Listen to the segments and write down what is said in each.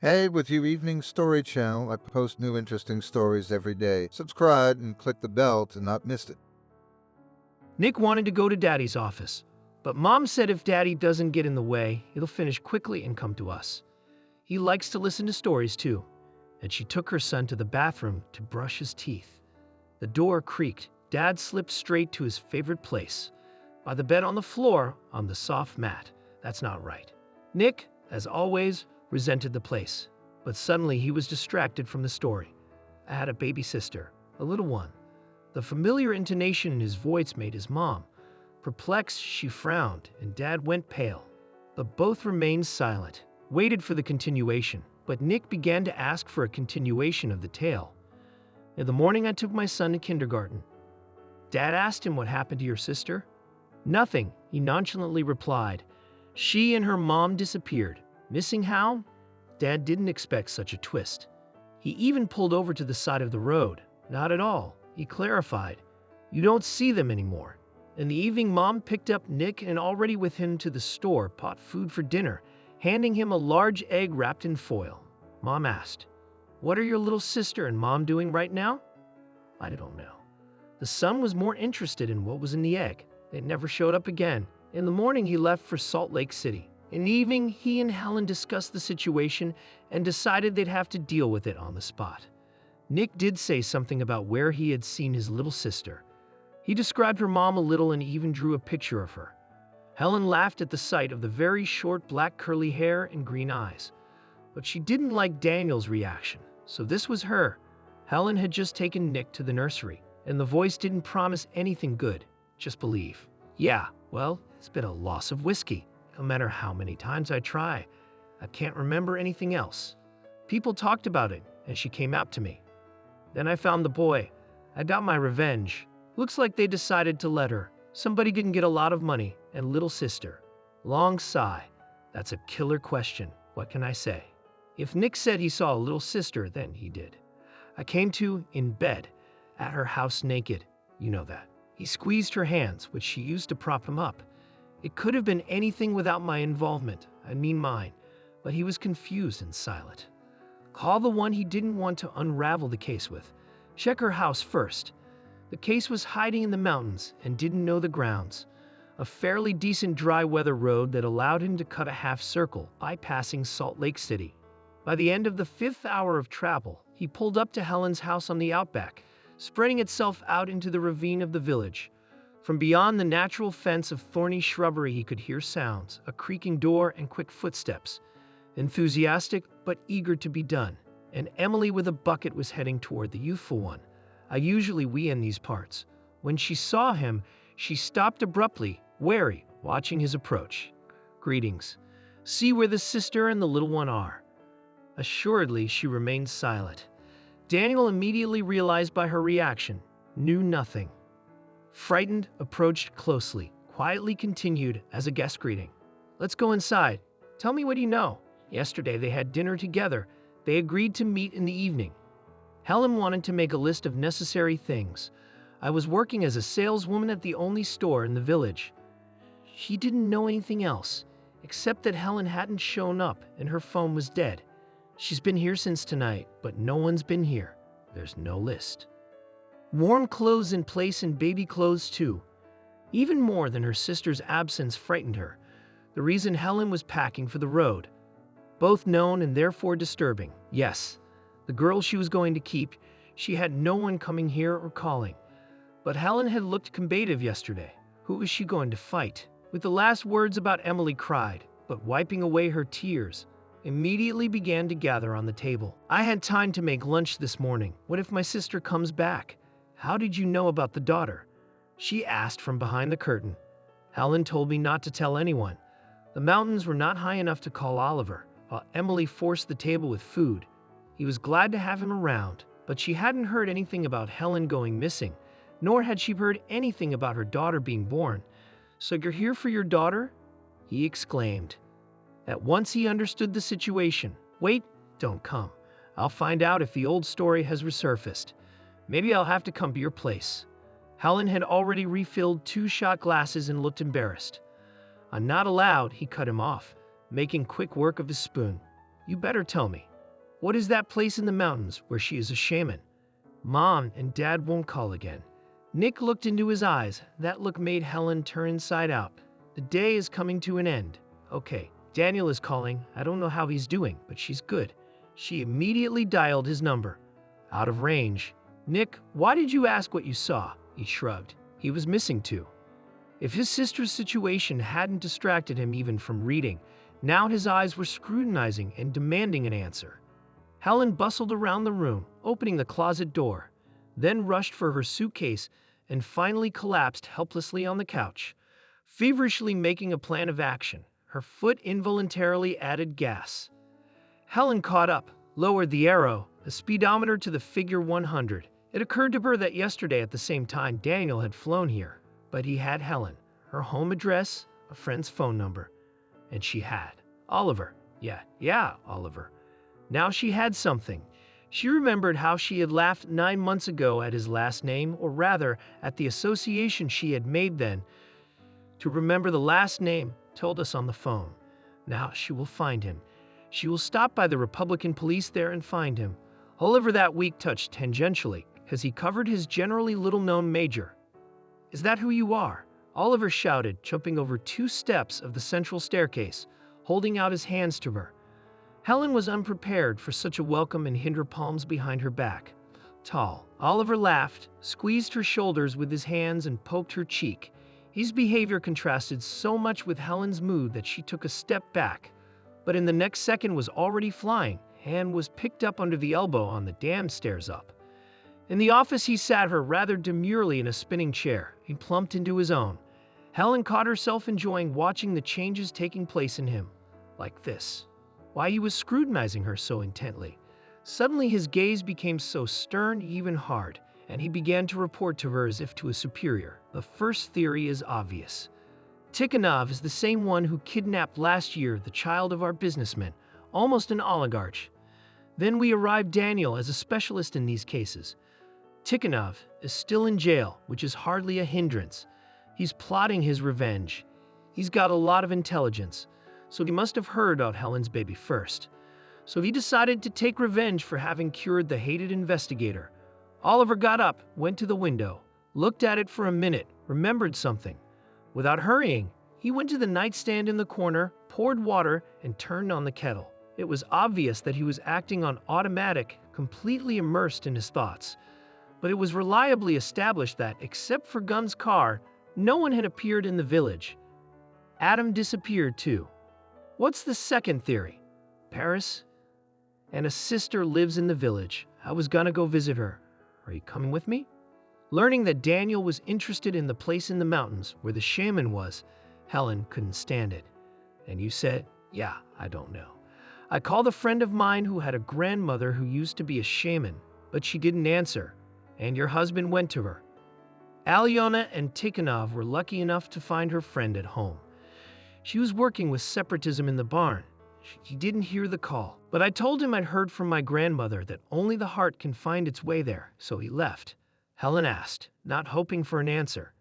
Hey, with you Evening Story Channel, I post new interesting stories every day. Subscribe and click the bell to not miss it. Nick wanted to go to Daddy's office, but Mom said if Daddy doesn't get in the way, he'll finish quickly and come to us. He likes to listen to stories too, and she took her son to the bathroom to brush his teeth. The door creaked. Dad slipped straight to his favorite place, by the bed on the floor on the soft mat. That's not right. Nick, as always, resented the place, but suddenly he was distracted from the story. I had a baby sister, a little one. The familiar intonation in his voice made his mom. Perplexed, she frowned, and Dad went pale. But both remained silent, waited for the continuation. But Nick began to ask for a continuation of the tale. In the morning, I took my son to kindergarten. Dad asked him what happened to your sister. Nothing, he nonchalantly replied. She and her mom disappeared. Missing how? Dad didn't expect such a twist. He even pulled over to the side of the road. Not at all. He clarified, you don't see them anymore. In the evening, Mom picked up Nick and already with him to the store, bought food for dinner, handing him a large egg wrapped in foil. Mom asked, what are your little sister and Mom doing right now? I don't know. The son was more interested in what was in the egg. It never showed up again. In the morning, he left for Salt Lake City. In the evening, he and Helen discussed the situation and decided they'd have to deal with it on the spot. Nick did say something about where he had seen his little sister. He described her mom a little and even drew a picture of her. Helen laughed at the sight of the very short black curly hair and green eyes. But she didn't like Daniel's reaction, so this was her. Helen had just taken Nick to the nursery, and the voice didn't promise anything good, just believe. Yeah, well, it's been a loss of whiskey. No matter how many times I try, I can't remember anything else. People talked about it, and she came out to me. Then I found the boy. I got my revenge. Looks like they decided to let her. Somebody didn't get a lot of money, and little sister. Long sigh. That's a killer question. What can I say? If Nick said he saw a little sister, then he did. I came to, in bed, at her house naked. You know that. He squeezed her hands, which she used to prop him up. It could have been anything without my involvement, I mean mine, but he was confused and silent. Call the one he didn't want to unravel the case with. Check her house first. The case was hiding in the mountains and didn't know the grounds. A fairly decent dry weather road that allowed him to cut a half circle, bypassing Salt Lake City. By the end of the 5th hour of travel, he pulled up to Helen's house on the outback, spreading itself out into the ravine of the village. From beyond the natural fence of thorny shrubbery he could hear sounds, a creaking door and quick footsteps. Enthusiastic but eager to be done, and Emily with a bucket was heading toward the youthful one. I usually wee in these parts. When she saw him, she stopped abruptly, wary, watching his approach. Greetings. See where the sister and the little one are. Assuredly, she remained silent. Daniel immediately realized by her reaction, knew nothing. Frightened, approached closely, quietly continued as a guest greeting. Let's go inside. Tell me what you know. Yesterday they had dinner together. They agreed to meet in the evening. Helen wanted to make a list of necessary things. I was working as a saleswoman at the only store in the village. She didn't know anything else, except that Helen hadn't shown up and her phone was dead. She's been here since tonight, but no one's been here. There's no list. Warm clothes in place and baby clothes too. Even more than her sister's absence frightened her. The reason Helen was packing for the road. Both known and therefore disturbing. Yes, the girl she was going to keep, she had no one coming here or calling. But Helen had looked combative yesterday. Who was she going to fight? With the last words about Emily cried, but wiping away her tears, immediately began to gather on the table. I had time to make lunch this morning. What if my sister comes back? How did you know about the daughter? She asked from behind the curtain. Helen told me not to tell anyone. The mountains were not high enough to call Oliver, while Emily forced the table with food. He was glad to have him around, but she hadn't heard anything about Helen going missing, nor had she heard anything about her daughter being born. So you're here for your daughter? He exclaimed. At once he understood the situation. Wait, don't come. I'll find out if the old story has resurfaced. Maybe I'll have to come to your place. Helen had already refilled 2 shot glasses and looked embarrassed. I'm not allowed, he cut him off, making quick work of his spoon. You better tell me. What is that place in the mountains where she is a shaman? Mom and Dad won't call again. Nick looked into his eyes. That look made Helen turn inside out. The day is coming to an end. Okay, Daniel is calling. I don't know how he's doing, but she's good. She immediately dialed his number. Out of range. Nick, why did you ask what you saw? He shrugged. He was missing too. If his sister's situation hadn't distracted him even from reading, now his eyes were scrutinizing and demanding an answer. Helen bustled around the room, opening the closet door, then rushed for her suitcase and finally collapsed helplessly on the couch, feverishly making a plan of action. Her foot involuntarily added gas. Helen caught up, lowered the arrow, the speedometer to the figure 100. It occurred to her that yesterday at the same time Daniel had flown here, but he had Helen, her home address, a friend's phone number, and she had Oliver. Yeah, Oliver. Now she had something. She remembered how she had laughed 9 months ago at his last name, or rather, at the association she had made then. To remember the last name told us on the phone. Now she will find him. She will stop by the Republican police there and find him. Oliver that week touched tangentially, as he covered his generally little-known major. Is that who you are? Oliver shouted, jumping over 2 steps of the central staircase, holding out his hands to her. Helen was unprepared for such a welcome and hid her palms behind her back. Tall, Oliver laughed, squeezed her shoulders with his hands and poked her cheek. His behavior contrasted so much with Helen's mood that she took a step back, but in the next second was already flying and was picked up under the elbow on the damn stairs up. In the office he sat her rather demurely in a spinning chair. He plumped into his own. Helen caught herself enjoying watching the changes taking place in him. Like this. Why he was scrutinizing her so intently. Suddenly his gaze became so stern, even hard, and he began to report to her as if to a superior. The first theory is obvious. Tikhonov is the same one who kidnapped last year the child of our businessman, almost an oligarch. Then we arrived Daniel as a specialist in these cases. Tikhonov is still in jail, which is hardly a hindrance. He's plotting his revenge. He's got a lot of intelligence, so he must have heard about Helen's baby first. So he decided to take revenge for having cured the hated investigator. Oliver got up, went to the window, looked at it for a minute, remembered something. Without hurrying, he went to the nightstand in the corner, poured water, and turned on the kettle. It was obvious that he was acting on automatic, completely immersed in his thoughts. But it was reliably established that, except for Gunn's car, no one had appeared in the village. Adam disappeared too. What's the second theory? Paris? And a sister lives in the village. I was gonna go visit her. Are you coming with me? Learning that Daniel was interested in the place in the mountains where the shaman was, Helen couldn't stand it. And you said, yeah, I don't know. I called a friend of mine who had a grandmother who used to be a shaman, but she didn't answer, and your husband went to her. Alyona and Tikhonov were lucky enough to find her friend at home. She was working with separatism in the barn. He didn't hear the call, but I told him I'd heard from my grandmother that only the heart can find its way there, so he left. Helen asked, not hoping for an answer.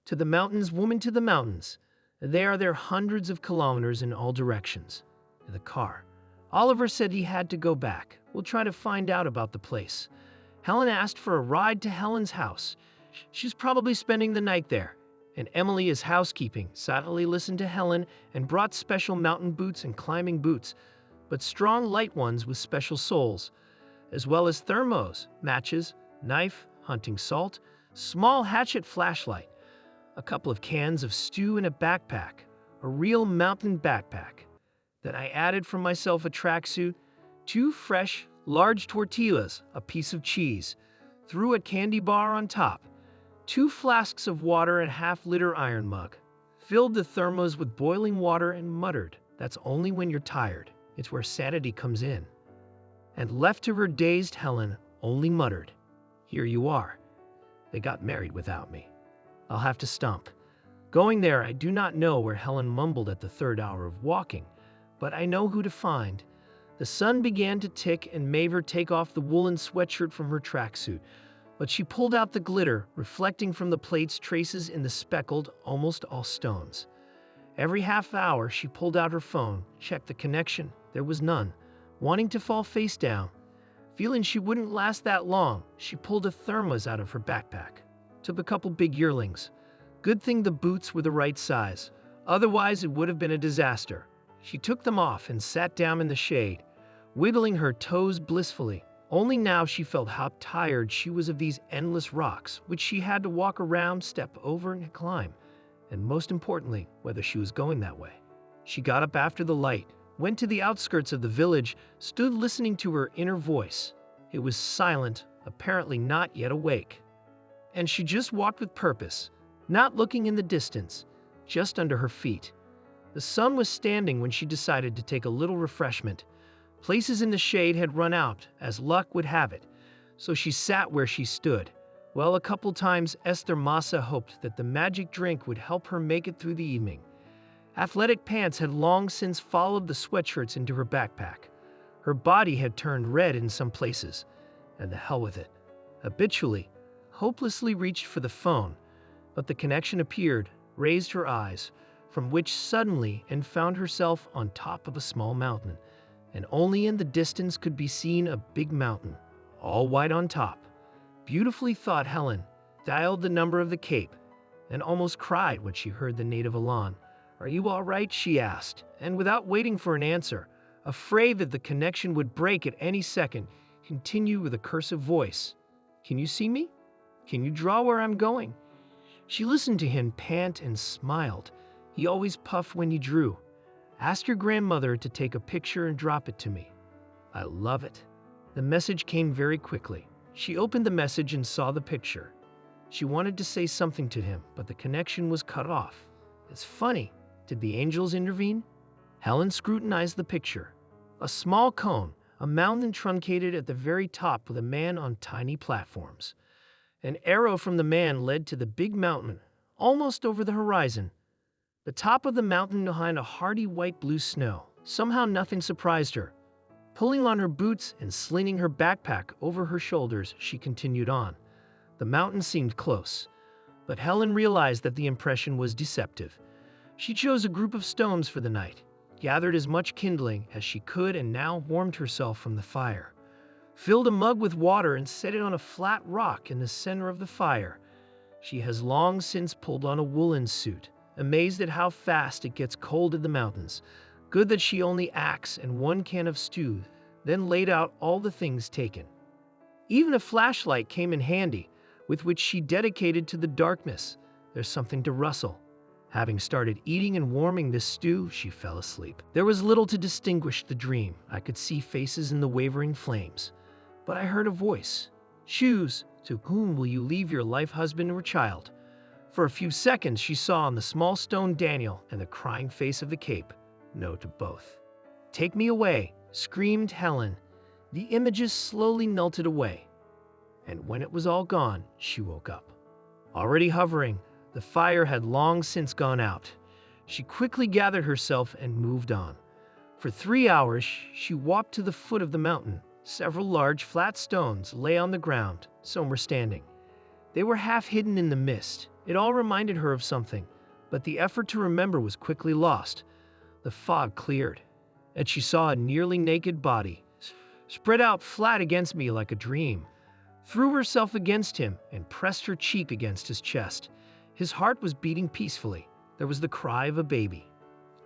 To the mountains, woman, to the mountains. They are there hundreds of kilometers in all directions. The car. Oliver said he had to go back. We'll try to find out about the place. Helen asked for a ride to Helen's house. She's probably spending the night there. And Emily is housekeeping, silently listened to Helen and brought special mountain boots and climbing boots, but strong light ones with special soles, as well as thermos, matches, knife, hunting salt, small hatchet flashlight, a couple of cans of stew in a backpack, a real mountain backpack. Then I added for myself a tracksuit, 2 fresh, large tortillas, a piece of cheese, threw a candy bar on top, 2 flasks of water and half-liter iron mug, filled the thermos with boiling water and muttered, that's only when you're tired. It's where sanity comes in. And left to her dazed Helen, only muttered, here you are. They got married without me. I'll have to stump. Going there, I do not know where Helen mumbled at the 3rd hour of walking, but I know who to find. The sun began to tick and made her take off the woolen sweatshirt from her tracksuit, but she pulled out the glitter, reflecting from the plate's traces in the speckled, almost all stones. Every half hour, she pulled out her phone, checked the connection. There was none. wanting to fall face down. Feeling she wouldn't last that long, she pulled a thermos out of her backpack. Took a couple big yearlings. Good thing the boots were the right size. Otherwise, it would have been a disaster. She took them off and sat down in the shade, wiggling her toes blissfully. Only now she felt how tired she was of these endless rocks, which she had to walk around, step over, and climb. And most importantly, whether she was going that way. She got up after the light, went to the outskirts of the village, stood listening to her inner voice. It was silent, apparently not yet awake. And she just walked with purpose, not looking in the distance, just under her feet. The sun was standing when she decided to take a little refreshment. Places in the shade had run out, as luck would have it, so she sat where she stood. Well, a couple times Esther Massa hoped that the magic drink would help her make it through the evening. Athletic pants had long since followed the sweatshirts into her backpack. Her body had turned red in some places, and the hell with it. Habitually, hopelessly reached for the phone, but the connection appeared, raised her eyes, from which suddenly and found herself on top of a small mountain, and only in the distance could be seen a big mountain, all white on top. Beautifully thought Helen, dialed the number of the Cape, and almost cried when she heard the native Elan. "Are you all right?" she asked, and without waiting for an answer, afraid that the connection would break at any second, continued with a cursive voice. "Can you see me? Can you draw where I'm going?" She listened to him pant and smiled. He always puffed when he drew. "Ask your grandmother to take a picture and drop it to me. I love it." The message came very quickly. She opened the message and saw the picture. She wanted to say something to him, but the connection was cut off. It's funny. Did the angels intervene? Helen scrutinized the picture. A small cone, a mountain truncated at the very top with a man on tiny platforms. An arrow from the man led to the big mountain, almost over the horizon. The top of the mountain behind a hardy white-blue snow. Somehow nothing surprised her. Pulling on her boots and slinging her backpack over her shoulders, she continued on. The mountain seemed close, but Helen realized that the impression was deceptive. She chose a group of stones for the night, gathered as much kindling as she could, and now warmed herself from the fire. Filled a mug with water and set it on a flat rock in the center of the fire. She has long since pulled on a woolen suit, amazed at how fast it gets cold in the mountains. Good that she only axe and one can of stew, then laid out all the things taken. Even a flashlight came in handy, with which she dedicated to the darkness. There's something to rustle. Having started eating and warming this stew, she fell asleep. There was little to distinguish the dream. I could see faces in the wavering flames. But I heard a voice. "Choose, to whom will you leave your life, husband or child?" For a few seconds she saw on the small stone Daniel and the crying face of the Cape. No to both. "Take me away," screamed Helen. The images slowly melted away. And when it was all gone, she woke up. Already hovering, the fire had long since gone out. She quickly gathered herself and moved on. For 3 hours, she walked to the foot of the mountain. Several large, flat stones lay on the ground. Some were standing. They were half hidden in the mist. It all reminded her of something, but the effort to remember was quickly lost. The fog cleared, and she saw a nearly naked body, spread out flat against me like a dream. Threw herself against him and pressed her cheek against his chest. His heart was beating peacefully. There was the cry of a baby.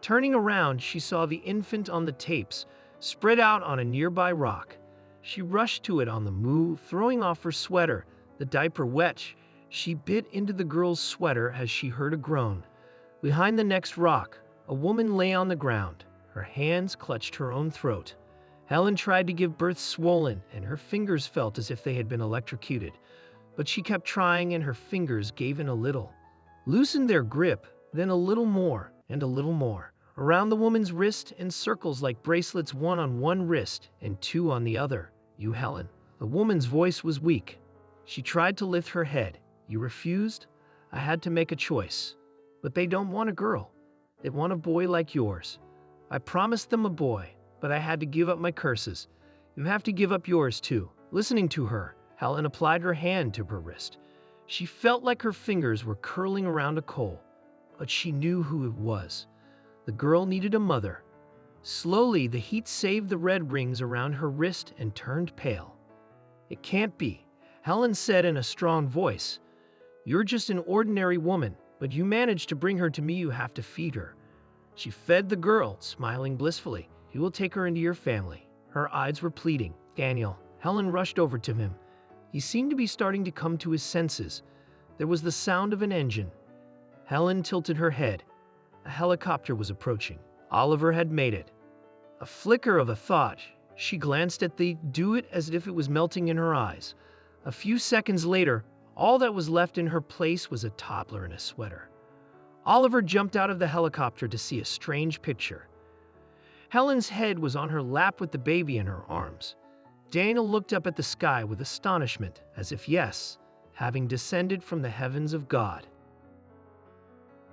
Turning around, she saw the infant on the tapes, spread out on a nearby rock. She rushed to it on the move, throwing off her sweater, the diaper wet. She bit into the girl's sweater as she heard a groan. Behind the next rock, a woman lay on the ground. Her hands clutched her own throat. Helen tried to give birth swollen, and her fingers felt as if they had been electrocuted. But she kept trying, and her fingers gave in a little. Loosened their grip, then a little more, and a little more. Around the woman's wrist in circles like bracelets, one on one wrist and two on the other. "You, Helen." The woman's voice was weak. She tried to lift her head. "You refused? I had to make a choice. But they don't want a girl. They want a boy like yours. I promised them a boy, but I had to give up my curses. You have to give up yours too." Listening to her, Helen applied her hand to her wrist. She felt like her fingers were curling around a coal, but she knew who it was. The girl needed a mother. Slowly, the heat saved the red rings around her wrist and turned pale. "It can't be," Helen said in a strong voice. "You're just an ordinary woman, but you managed to bring her to me. You have to feed her." She fed the girl, smiling blissfully. "You will take her into your family." Her eyes were pleading. "Daniel." Helen rushed over to him. He seemed to be starting to come to his senses. There was the sound of an engine. Helen tilted her head. A helicopter was approaching. Oliver had made it. A flicker of a thought. She glanced at the do it as if it was melting in her eyes. A few seconds later, all that was left in her place was a toddler in a sweater. Oliver jumped out of the helicopter to see a strange picture. Helen's head was on her lap with the baby in her arms. Daniel looked up at the sky with astonishment, as if yes, having descended from the heavens of God.